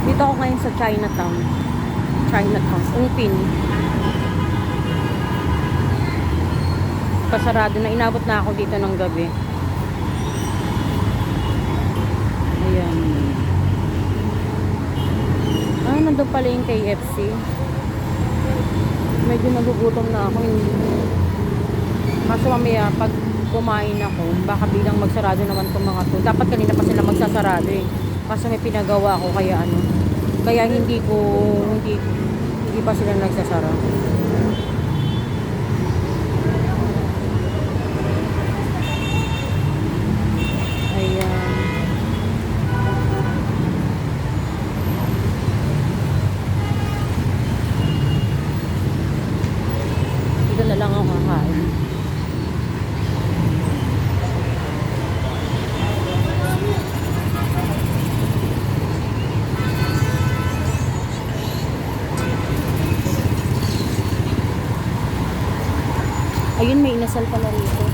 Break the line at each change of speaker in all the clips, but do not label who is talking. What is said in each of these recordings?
Dito ako ngayon sa Chinatown. Chinatown. Ungpin. Pasarado na. Inabot na ako dito ng gabi. Ayan. Ah, nandun pala yung KFC. Medyo nagugutom na ako. Kaso mamaya, pag kumain ako, baka bilang magsarado naman itong mga to. Dapat kanina pa sila magsasarado eh. Kaso may pinagawa ko, kaya ano. Kaya hindi pa sila nagsasara. Ayan. Dito na lang ako kakain. Ayun, may inasal pala rito.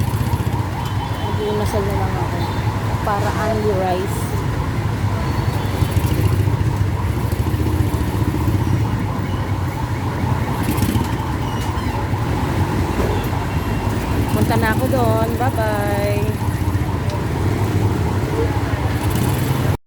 Mag-iinasal na lang ako. Para only rice. Punta na ako doon. Bye-bye.